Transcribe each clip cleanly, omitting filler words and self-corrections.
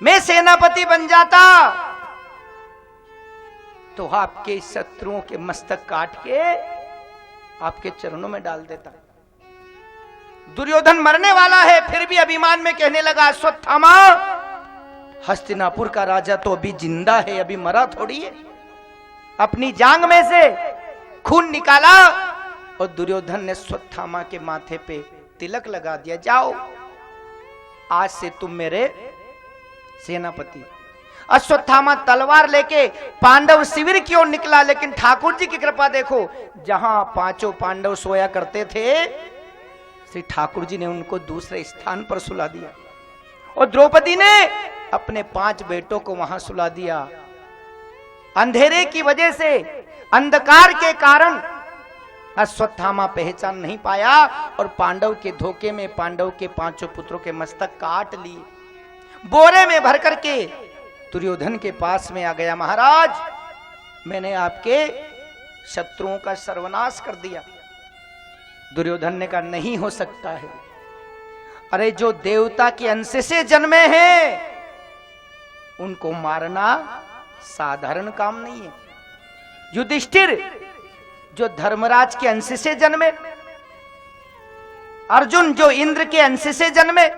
मैं सेनापति बन जाता तो आपके शत्रुओं के मस्तक काट के आपके चरणों में डाल देता। दुर्योधन मरने वाला है, फिर भी अभिमान में कहने लगा, अश्वत्थामा, हस्तिनापुर का राजा तो अभी जिंदा है, अभी मरा थोड़ी है। अपनी जांग में से खून निकाला और दुर्योधन ने अश्वत्थामा के माथे पे तिलक लगा दिया, जाओ आज से तुम मेरे सेनापति। अश्वत्थामा तलवार लेके पांडव शिविर की ओर निकला, लेकिन ठाकुर जी की कृपा देखो, जहां पांचों पांडव सोया करते थे, श्री ठाकुर जी ने उनको दूसरे स्थान पर सुला दिया और द्रौपदी ने अपने 5 बेटों को वहां सुला दिया। अंधेरे की वजह से, अंधकार के कारण अश्वत्थामा पहचान नहीं पाया और पांडव के धोखे में पांडव के 5 पुत्रों के मस्तक काट लिए। बोरे में भर करके दुर्योधन के पास में आ गया, महाराज मैंने आपके शत्रुओं का सर्वनाश कर दिया। दुर्योधन ने कहा, नहीं हो सकता है, अरे जो देवता के अंश से जन्मे हैं उनको मारना साधारण काम नहीं है। युधिष्ठिर जो धर्मराज के अंश से जन्मे, अर्जुन जो इंद्र के अंश से जन्मे,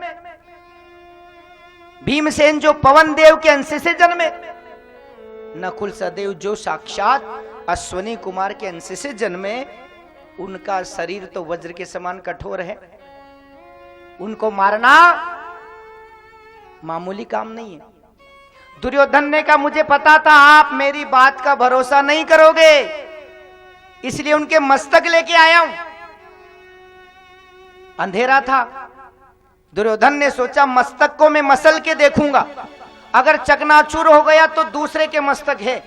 भीमसेन जो पवन देव के अंश से जन्मे, नकुल सहदेव जो साक्षात अश्वनी कुमार के अंश से जन्मे, उनका शरीर तो वज्र के समान कठोर है, उनको मारना मामूली काम नहीं है। दुर्योधन ने कहा, मुझे पता था आप मेरी बात का भरोसा नहीं करोगे, इसलिए उनके मस्तक लेके आया हूं। अंधेरा था, दुर्योधन ने सोचा मस्तक को मैं मसल के देखूंगा, अगर चकनाचूर हो गया तो दूसरे के मस्तक है,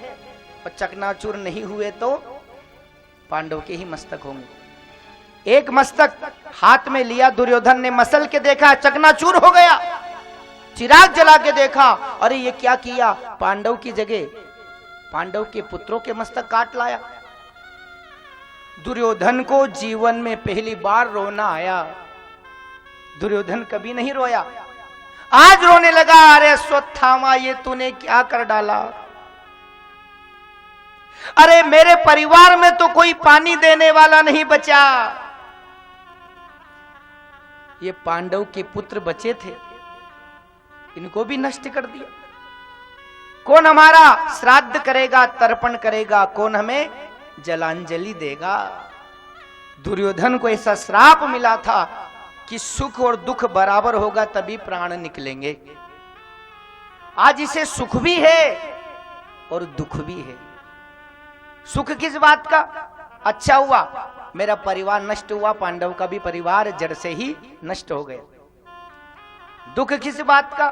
और चकनाचूर नहीं हुए तो पांडव के ही मस्तक होंगे। एक मस्तक हाथ में लिया, दुर्योधन ने मसल के देखा, चकनाचूर हो गया। चिराग जला के देखा, अरे ये क्या किया, पांडव की जगह पांडव के पुत्रों के मस्तक काट लाया। दुर्योधन को जीवन में पहली बार रोना आया। दुर्योधन कभी नहीं रोया, आज रोने लगा, अरे अश्वत्थामा ये तूने क्या कर डाला, अरे मेरे परिवार में तो कोई पानी देने वाला नहीं बचा, ये पांडव के पुत्र बचे थे, इनको भी नष्ट कर दिया। कौन हमारा श्राद्ध करेगा, तर्पण करेगा, कौन हमें जलांजलि देगा। दुर्योधन को ऐसा श्राप मिला था कि सुख और दुख बराबर होगा तभी प्राण निकलेंगे। आज इसे सुख भी है और दुख भी है। सुख किस बात का, अच्छा हुआ मेरा परिवार नष्ट हुआ, पांडव का भी परिवार जड़ से ही नष्ट हो गया। दुख किस बात का,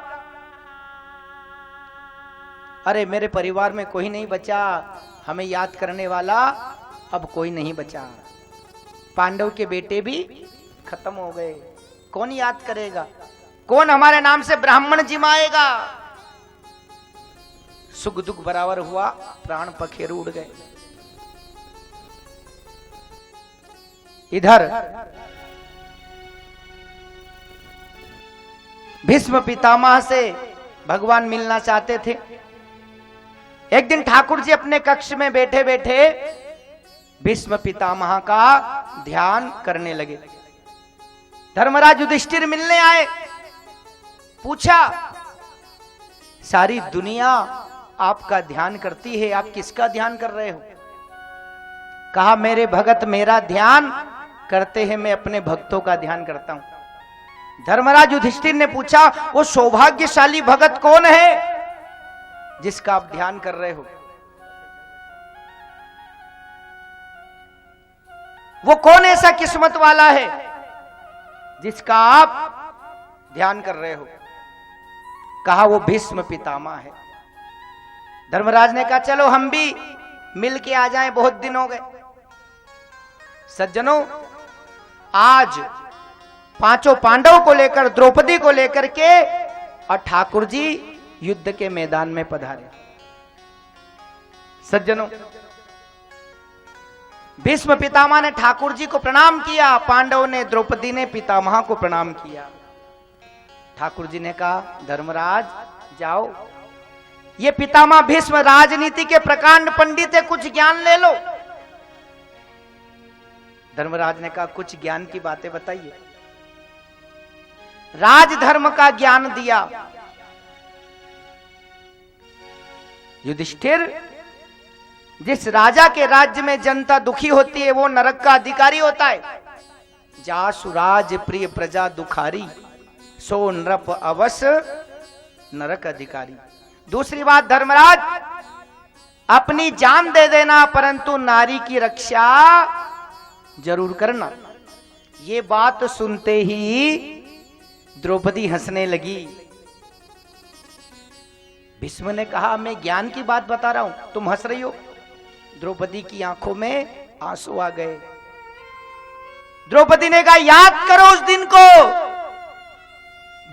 अरे मेरे परिवार में कोई नहीं बचा, हमें याद करने वाला अब कोई नहीं बचा, पांडव के बेटे भी खत्म हो गए, कौन याद करेगा, कौन हमारे नाम से ब्राह्मण जिमाएगा। सुख दुख बराबर हुआ, प्राण पखेरु उड़ गए। इधर भीष्म पितामह से भगवान मिलना चाहते थे। एक दिन ठाकुर जी अपने कक्ष में बैठे बैठे भीष्म पितामह का ध्यान करने लगे। धर्मराज युधिष्ठिर मिलने आए, पूछा सारी दुनिया आपका ध्यान करती है, आप किसका ध्यान कर रहे हो। कहा मेरे भगत मेरा ध्यान करते हैं, मैं अपने भक्तों का ध्यान करता हूं। धर्मराज युधिष्ठिर ने पूछा वो सौभाग्यशाली भगत कौन है जिसका आप ध्यान कर रहे हो। वो कौन ऐसा किस्मत वाला है जिसका आप ध्यान कर रहे हो। कहा वो भीष्म पितामह है। धर्मराज ने कहा चलो हम भी मिल के आ जाएं, बहुत दिन हो गए। सज्जनों, आज पांचों पांडव को लेकर, द्रौपदी को लेकर के और ठाकुर जी युद्ध के मैदान में पधारे। सज्जनों, भीष्म पितामह ने ठाकुर जी को प्रणाम किया, पांडव ने, द्रौपदी ने पितामह को प्रणाम किया। ठाकुर जी ने कहा धर्मराज जाओ, ये पितामह भीष्म राजनीति के प्रकांड पंडित है, कुछ ज्ञान ले लो। धर्मराज ने कहा कुछ ज्ञान की बातें बताइए। राजधर्म का ज्ञान दिया। युधिष्ठिर, जिस राजा के राज्य में जनता दुखी होती है वो नरक का अधिकारी होता है। जासु राज प्रिय प्रजा दुखारी, सो नृप अवश्य नरक अधिकारी। दूसरी बात धर्मराज, अपनी जान दे देना परंतु नारी की रक्षा जरूर करना। ये बात सुनते ही द्रौपदी हंसने लगी। भीष्म ने कहा मैं ज्ञान की बात बता रहा हूं, तुम हंस रही हो। द्रौपदी की आंखों में आंसू आ गए। द्रौपदी ने कहा याद करो उस दिन को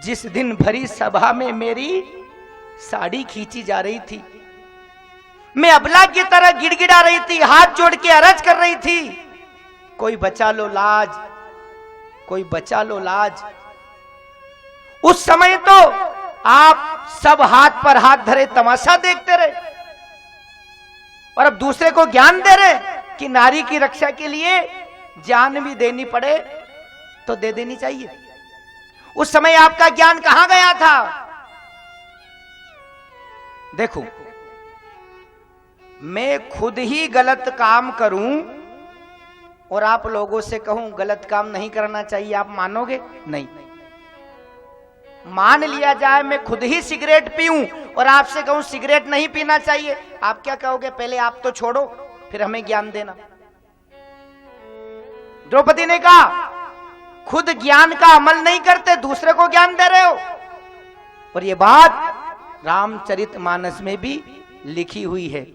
जिस दिन भरी सभा में मेरी साड़ी खींची जा रही थी, मैं अबला की तरह गिड़गिड़ा रही थी, हाथ जोड़ के अरज कर रही थी, कोई बचा लो लाज, कोई बचा लो लाज। उस समय तो आप सब हाथ पर हाथ धरे तमाशा देखते रहे और अब दूसरे को ज्ञान दे रहे कि नारी की रक्षा के लिए जान भी देनी पड़े तो दे देनी चाहिए। उस समय आपका ज्ञान कहां गया था? देखो, मैं खुद ही गलत काम करूं और आप लोगों से कहूं गलत काम नहीं करना चाहिए, आप मानोगे? नहीं। मान लिया जाए मैं खुद ही सिगरेट पीऊं और आपसे कहूं सिगरेट नहीं पीना चाहिए, आप क्या कहोगे? पहले आप तो छोड़ो फिर हमें ज्ञान देना। द्रौपदी ने कहा खुद ज्ञान का अमल नहीं करते, दूसरे को ज्ञान दे रहे हो। और ये बात रामचरितमानस में भी लिखी हुई है।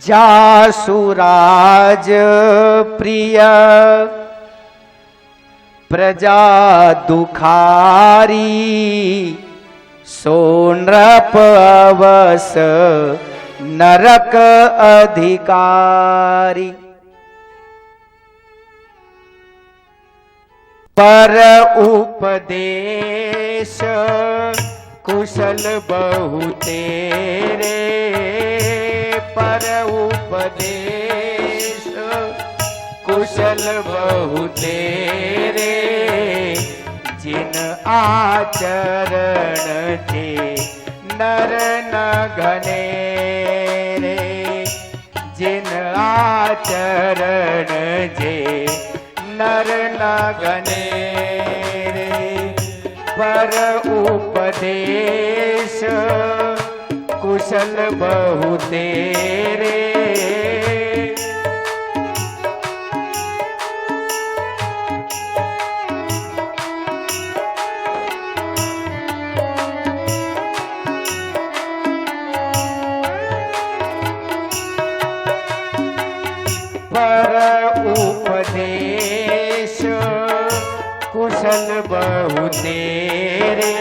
जासुराज प्रिय प्रजा दुखारी, सो नृप अवस नरक अधिकारी। पर उपदेश कुशल बहु तेरे, पर उपदेश कुशल बहु तेरे, जिन आचरण थे नर न घनेरे, जिन आचरण जे नर न घनेरे। पर उपदेश कुशल बहु तेरे, पर उपदेश कुशल बहु तेरे,